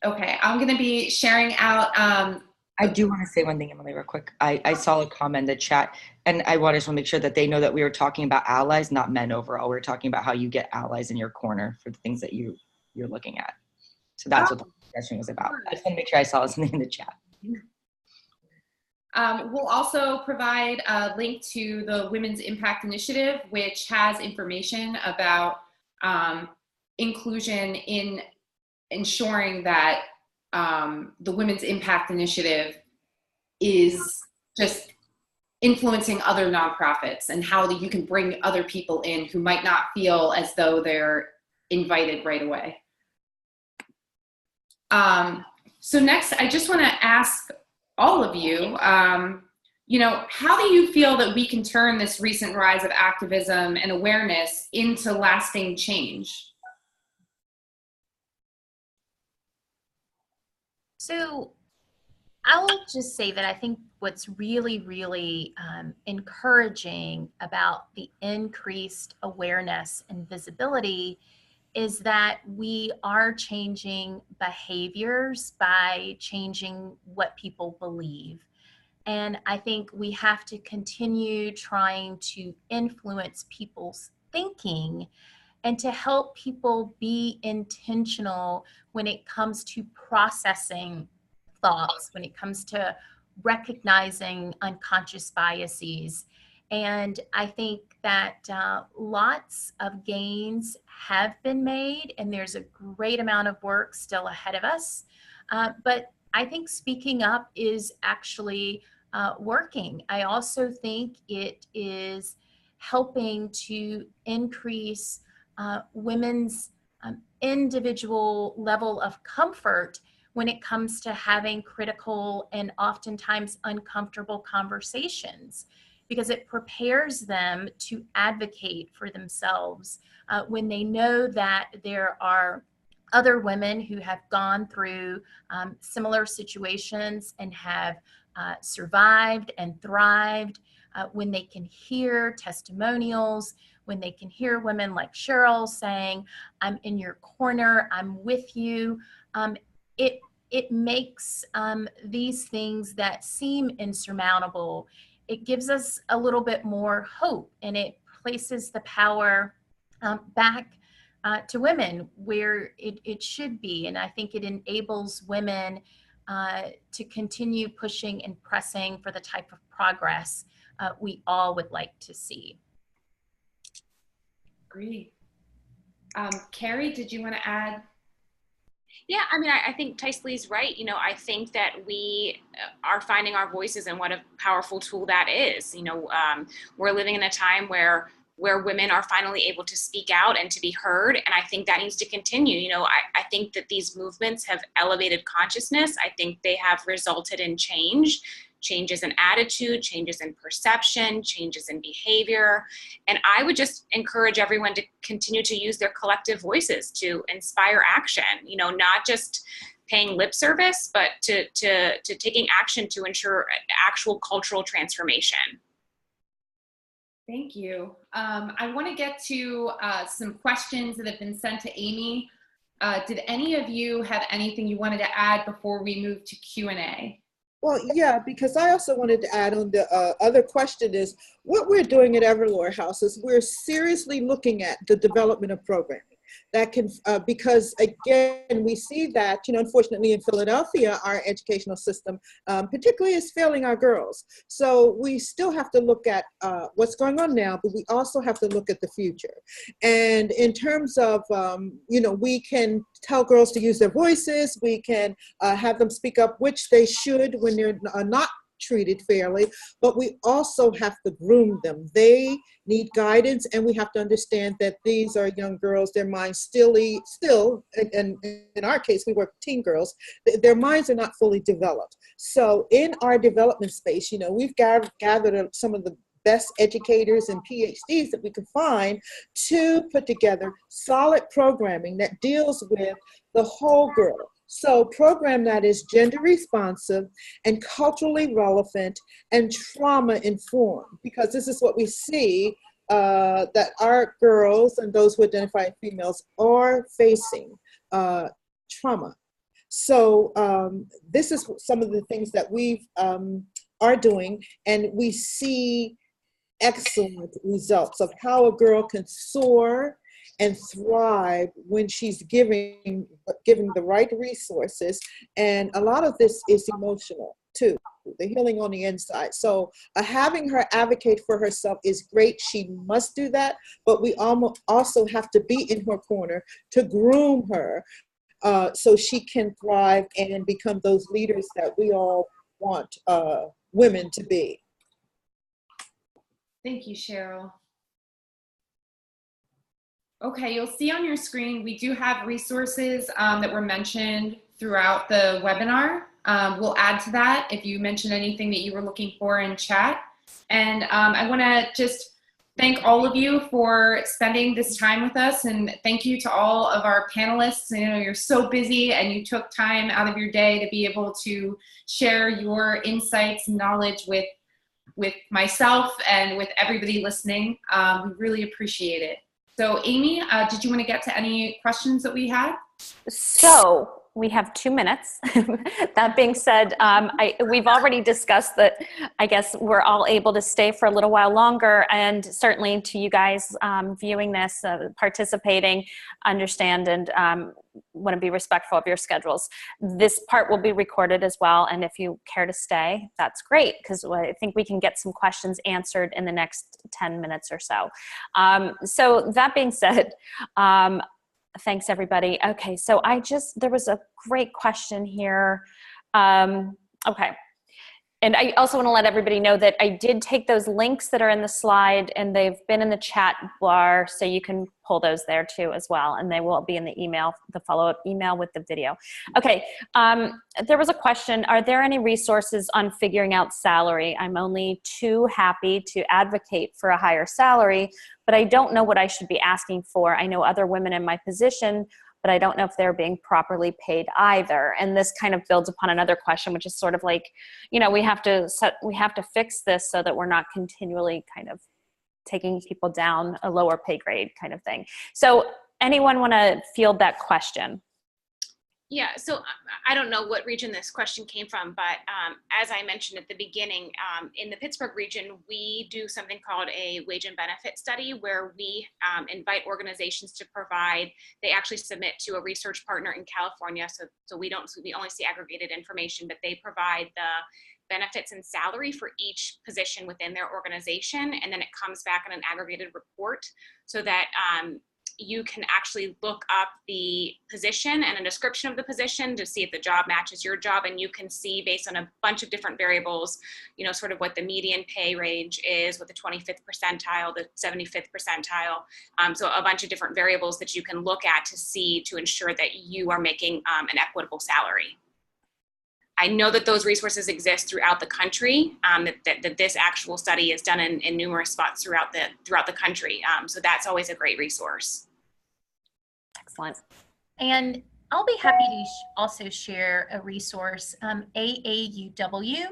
B: Okay, I'm going to be sharing out.
C: I do want to say one thing, Emily, real quick. I saw a comment in the chat, and I just want to make sure that they know that we were talking about allies, not men overall. We're talking about how you get allies in your corner for the things that you're looking at. So that's what the discussion was about. I just want to make sure I saw something in the chat.
B: We'll also provide a link to the Women's Impact Initiative, which has information about inclusion in ensuring that the Women's Impact Initiative is just influencing other nonprofits, and how you can bring other people in who might not feel as though they're invited right away. So next, I just want to ask all of you, you know, how do you feel that we can turn this recent rise of activism and awareness into lasting change?
F: So I'll just say that I think what's really, really encouraging about the increased awareness and visibility is that we are changing behaviors by changing what people believe. And I think we have to continue trying to influence people's thinking and to help people be intentional when it comes to processing thoughts, when it comes to recognizing unconscious biases. And I think that lots of gains have been made, and there's a great amount of work still ahead of us. But I think speaking up is actually working. I also think it is helping to increase women's individual level of comfort when it comes to having critical and oftentimes uncomfortable conversations, because it prepares them to advocate for themselves when they know that there are other women who have gone through similar situations and have survived and thrived, when they can hear testimonials, when they can hear women like Cheryl saying, I'm in your corner, I'm with you. It makes these things that seem insurmountable, it gives us a little bit more hope, and it places the power back to women where it should be. And I think it enables women to continue pushing and pressing for the type of progress we all would like to see.
B: Great. Carrie, did you want to add
E: Yeah, I mean, I think Tycely's right. You know, I think that we are finding our voices, and what a powerful tool that is. You know, we're living in a time where women are finally able to speak out and to be heard, and I think that needs to continue. You know, I think that these movements have elevated consciousness. I think they have resulted in changes in attitude, changes in perception, changes in behavior. And I would just encourage everyone to continue to use their collective voices to inspire action, you know, not just paying lip service, but to taking action to ensure actual cultural transformation.
B: Thank you. I want to get to some questions that have been sent to Amy. Did any of you have anything you wanted to add before we move to Q&A?
D: Well, yeah, because I also wanted to add on the other question is what we're doing at Evoluer House is we're seriously looking at the development of programming that can, because again, we see that, you know, unfortunately in Philadelphia, our educational system particularly is failing our girls. So we still have to look at what's going on now, but we also have to look at the future. And in terms of, you know, we can tell girls to use their voices, we can have them speak up, which they should when they're not treated fairly, but we also have to groom them. They need guidance, and we have to understand that these are young girls, their minds still, and in our case, we work with teen girls, their minds are not fully developed. So in our development space, you know, we've gathered some of the best educators and PhDs that we could find to put together solid programming that deals with the whole girl. So program that is gender responsive and culturally relevant and trauma informed, because this is what we see that our girls and those who identify as females are facing trauma. So this is some of the things that we are doing, and we see excellent results of how a girl can soar and thrive when she's giving the right resources. And a lot of this is emotional too, the healing on the inside. So having her advocate for herself is great. She must do that, but we also have to be in her corner to groom her so she can thrive and become those leaders that we all want women to be.
B: Thank you, Cheryl. Okay, you'll see on your screen, we do have resources that were mentioned throughout the webinar. We'll add to that if you mentioned anything that you were looking for in chat. And I wanna just thank all of you for spending this time with us, and thank you to all of our panelists. You know, you're so busy and you took time out of your day to be able to share your insights and knowledge with myself and with everybody listening. We really appreciate it. So Amy, did you want to get to any questions that we had?
A: So we have 2 minutes. That being said, we've already discussed that I guess we're all able to stay for a little while longer, and certainly to you guys viewing this, participating, understand and want to be respectful of your schedules. This part will be recorded as well, and if you care to stay, that's great, because I think we can get some questions answered in the next 10 minutes or so. So that being said, thanks everybody. Okay, so there was a great question here. Okay. And I also want to let everybody know that I did take those links that are in the slide, and they've been in the chat bar, so you can pull those there too as well, and they will be in the email, the follow-up email with the video. Okay, there was a question, are there any resources on figuring out salary? I'm only too happy to advocate for a higher salary, but I don't know what I should be asking for. I know other women in my position, but I don't know if they're being properly paid either. And this kind of builds upon another question, which is sort of like, you know, we have to fix this so that we're not continually kind of taking people down a lower pay grade kind of thing. So anyone want to field that question?
E: Yeah, so I don't know what region this question came from, but as I mentioned at the beginning, in the Pittsburgh region, we do something called a wage and benefit study, where we invite organizations to provide, they actually submit to a research partner in California, so we only see aggregated information, but they provide the benefits and salary for each position within their organization, and then it comes back in an aggregated report so that you can actually look up the position and a description of the position to see if the job matches your job, and you can see based on a bunch of different variables, you know, sort of what the median pay range is, what the 25th percentile, the 75th percentile. So a bunch of different variables that you can look at to see, to ensure that you are making an equitable salary. I know that those resources exist throughout the country, that this actual study is done in numerous spots throughout the country. So that's always a great resource.
A: Excellent.
F: And I'll be happy to also share a resource. AAUW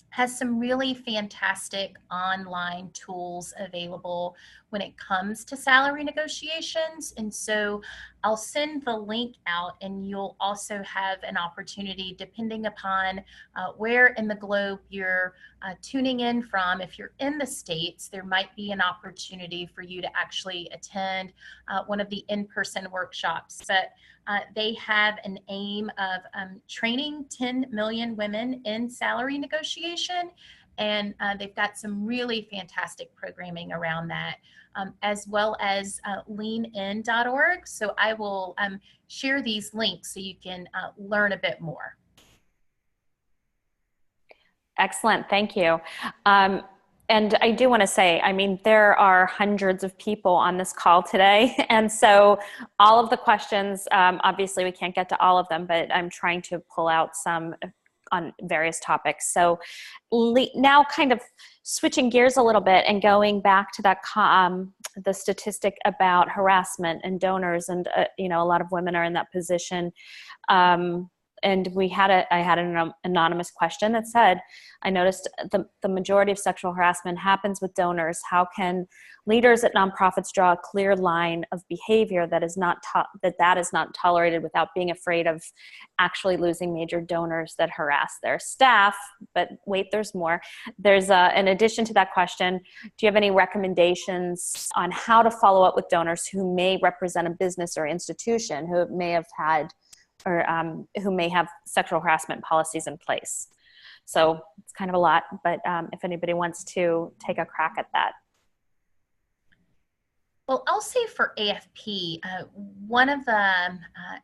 F: has some really fantastic online tools available when it comes to salary negotiations. And so I'll send the link out, and you'll also have an opportunity, depending upon where in the globe you're tuning in from. If you're in the States, there might be an opportunity for you to actually attend one of the in-person workshops. But they have an aim of training 10 million women in salary negotiation, and they've got some really fantastic programming around that, as well as leanin.org. So I will share these links so you can learn a bit more.
A: Excellent, thank you. And I do want to say, I mean, there are hundreds of people on this call today. And so all of the questions, obviously we can't get to all of them, but I'm trying to pull out some on various topics. So now kind of switching gears a little bit and going back to that the statistic about harassment and donors, and you know, a lot of women are in that position. And I had an anonymous question that said, I noticed the majority of sexual harassment happens with donors. How can leaders at nonprofits draw a clear line of behavior that is not tolerated without being afraid of actually losing major donors that harass their staff? But wait, there's more. There's in addition to that question, do you have any recommendations on how to follow up with donors who may represent a business or institution who may have had or who may have sexual harassment policies in place? So it's kind of a lot, but if anybody wants to take a crack at that.
F: Well, I'll say for AFP, one of the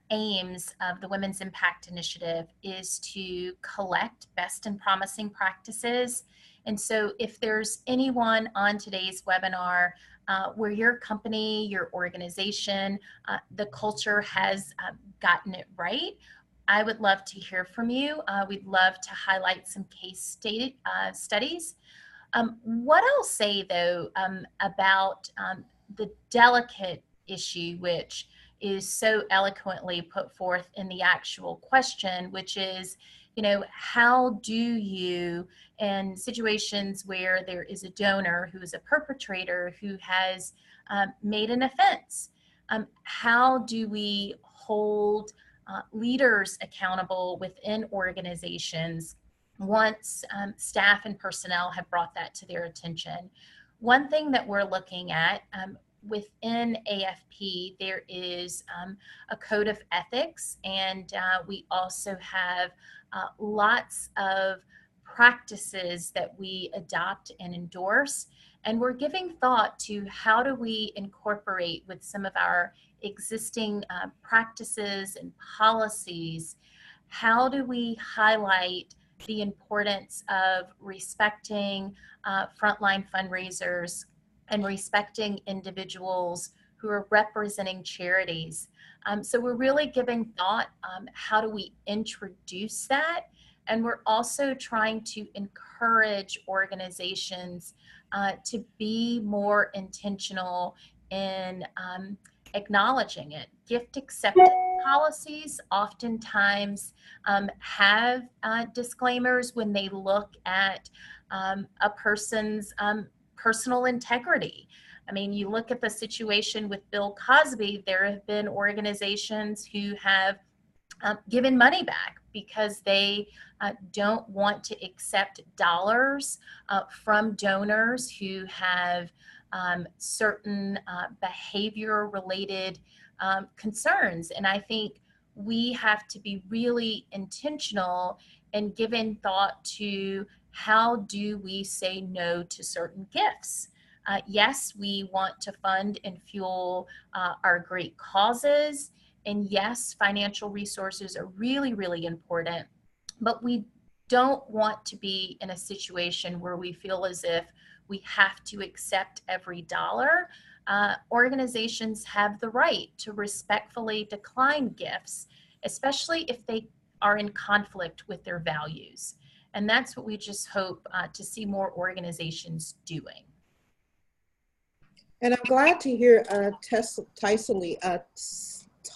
F: aims of the Women's Impact Initiative is to collect best and promising practices. And so if there's anyone on today's webinar where your company, your organization, the culture has gotten it right, I would love to hear from you. We'd love to highlight some case studies. What I'll say though about the delicate issue, which is so eloquently put forth in the actual question, which is, you know, how do you, in situations where there is a donor who is a perpetrator who has made an offense, how do we hold leaders accountable within organizations once staff and personnel have brought that to their attention? One thing that we're looking at within AFP, there is a code of ethics, and we also have lots of practices that we adopt and endorse. And we're giving thought to how do we incorporate with some of our existing practices and policies, how do we highlight the importance of respecting frontline fundraisers and respecting individuals who are representing charities. So we're really giving thought, how do we introduce that? And we're also trying to encourage organizations to be more intentional in acknowledging it. Gift acceptance policies oftentimes have disclaimers when they look at a person's personal integrity. I mean, you look at the situation with Bill Cosby, there have been organizations who have given money back because they don't want to accept dollars from donors who have certain behavior-related concerns. And I think we have to be really intentional in giving thought to how do we say no to certain gifts. Yes, we want to fund and fuel our great causes. And yes, financial resources are really, really important. But we don't want to be in a situation where we feel as if we have to accept every dollar. Organizations have the right to respectfully decline gifts, especially if they are in conflict with their values. And that's what we just hope to see more organizations doing.
D: And I'm glad to hear Tycely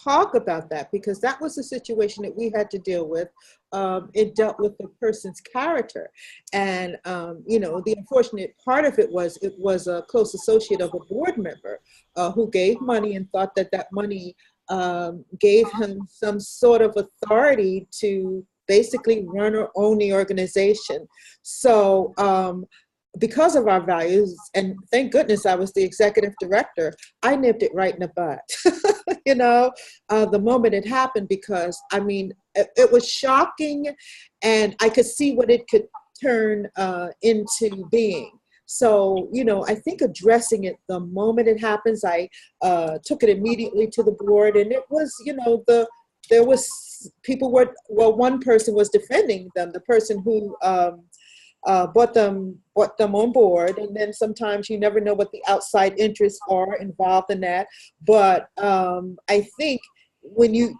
D: talk about that, because that was a situation that we had to deal with. It dealt with the person's character. And, you know, the unfortunate part of it was a close associate of a board member who gave money and thought that that money gave him some sort of authority to basically run or own the organization. So, because of our values, and thank goodness I was the executive director, I nipped it right in the butt, you know, the moment it happened, because I mean, it was shocking and I could see what it could turn into being. So, you know, I think addressing it the moment it happens, I took it immediately to the board, and it was, you know, there was people were, well, one person was defending them, the person who brought them on board, and then sometimes you never know what the outside interests are involved in that. But I think when you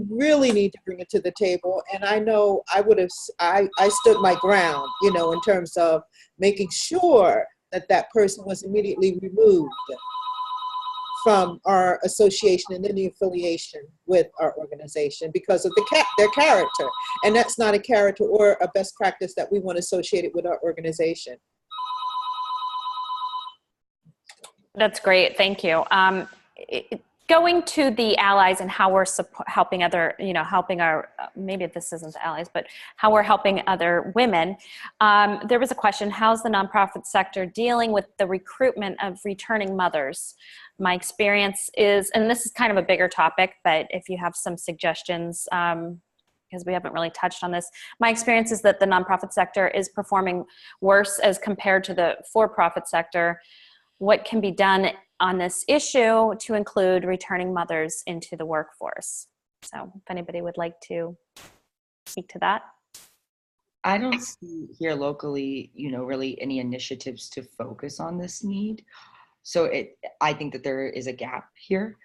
D: really need to bring it to the table, and I know I stood my ground, you know, in terms of making sure that that person was immediately removed from our association and any affiliation with our organization because of their character. And that's not a character or a best practice that we want associated with our organization.
A: That's great. Thank you. Going to the allies and how we're helping other, you know, helping our, maybe this isn't the allies, but how we're helping other women. There was a question, how's the nonprofit sector dealing with the recruitment of returning mothers? My experience is, and this is kind of a bigger topic, but if you have some suggestions, because we haven't really touched on this, my experience is that the nonprofit sector is performing worse as compared to the for-profit sector. What can be done on this issue to include returning mothers into the workforce? So if anybody would like to speak to that.
C: I don't see here locally, you know, really any initiatives to focus on this need. So I think that there is a gap here.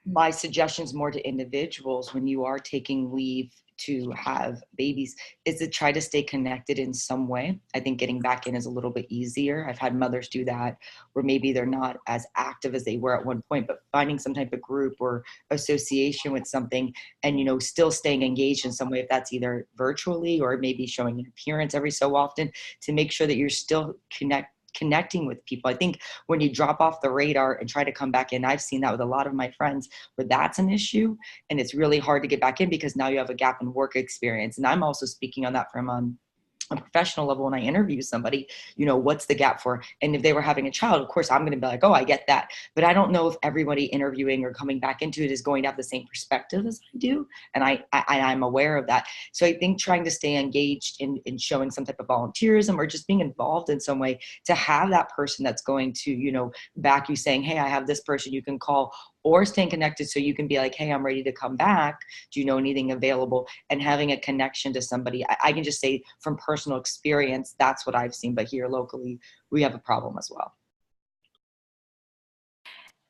C: My suggestion is more to individuals when you are taking leave to have babies is to try to stay connected in some way. I think getting back in is a little bit easier. I've had mothers do that where maybe they're not as active as they were at one point, but finding some type of group or association with something and, you know, still staying engaged in some way, if that's either virtually or maybe showing an appearance every so often, to make sure that you're still connecting with people. I think when you drop off the radar and try to come back in, I've seen that with a lot of my friends where that's an issue and it's really hard to get back in because now you have a gap in work experience. And I'm also speaking on that from a professional level. When I interview somebody, you know, what's the gap for? And if they were having a child, of course, I'm going to be like, oh, I get that. But I don't know if everybody interviewing or coming back into it is going to have the same perspective as I do. And I'm aware of that. So I think trying to stay engaged in showing some type of volunteerism or just being involved in some way to have that person that's going to, you know, back you saying, hey, I have this person you can call, or staying connected so you can be like, hey, I'm ready to come back. Do you know anything available? And having a connection to somebody. I can just say from personal experience, that's what I've seen. But here locally, we have a problem as well.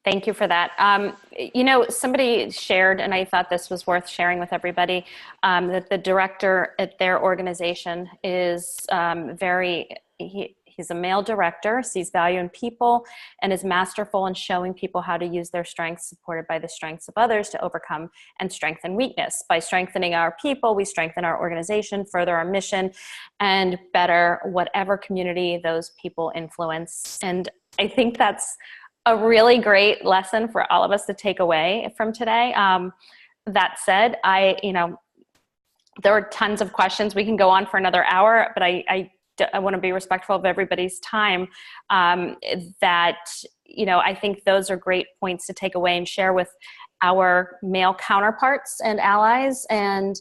A: Thank you for that. You know, somebody shared, and I thought this was worth sharing with everybody, that the director at their organization is he's a male director, sees value in people, and is masterful in showing people how to use their strengths supported by the strengths of others to overcome and strengthen weakness. By strengthening our people, we strengthen our organization, further our mission, and better whatever community those people influence. And I think that's a really great lesson for all of us to take away from today. That said, you know, there are tons of questions. We can go on for another hour, but I want to be respectful of everybody's time. That, you know, I think those are great points to take away and share with our male counterparts and allies. And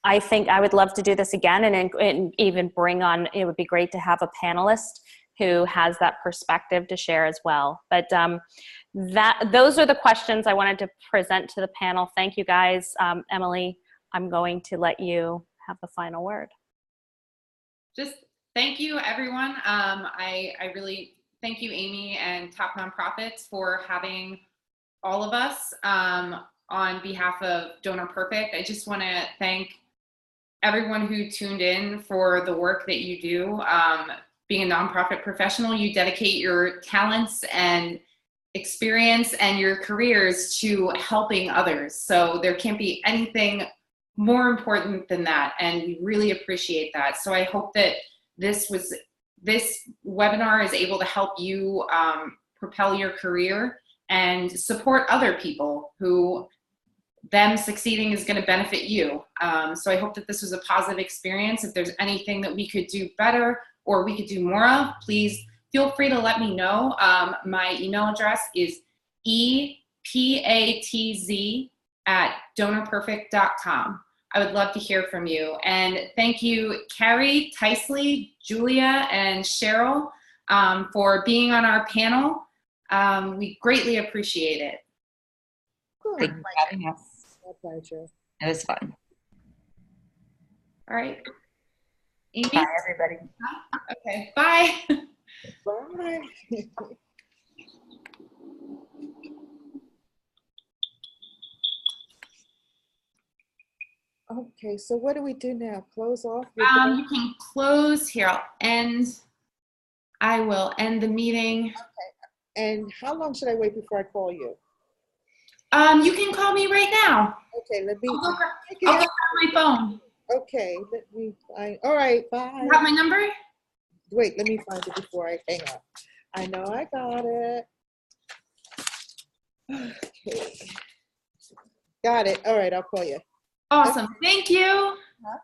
A: I think I would love to do this again and even bring on, it would be great to have a panelist who has that perspective to share as well. But those are the questions I wanted to present to the panel. Thank you guys. Emily, I'm going to let you have the final word.
B: Just thank you, everyone. I really thank you, Amy and TopNonprofits, for having all of us on behalf of DonorPerfect. I just want to thank everyone who tuned in for the work that you do. Being a nonprofit professional, you dedicate your talents and experience and your careers to helping others. So there can't be anything more important than that, and we really appreciate that. So I hope that this webinar is able to help you propel your career and support other people who them succeeding is going to benefit you. So I hope that this was a positive experience. If there's anything that we could do better or we could do more of, please feel free to let me know. My email address is epatz@donorperfect.com. I would love to hear from you. And thank you, Carrie, Tycely, Julia, and Cheryl for being on our panel. We greatly appreciate it.
C: Thank you for having us.
D: My pleasure.
C: It was fun.
B: All right. Amy?
C: Bye, everybody.
B: Okay, bye.
D: Bye. Okay, so what do we do now? Close off?
B: You can close here. I will end the meeting.
D: Okay. And how long should I wait before I call you?
B: You can call me right now.
D: Okay, let me.
B: I'll go grab my phone.
D: Okay, let me find. All right, bye.
B: You have my number?
D: Wait, let me find it before I hang up. I know I got it. Okay. Got it. All right, I'll call you.
B: Awesome. Thank you.
D: Huh?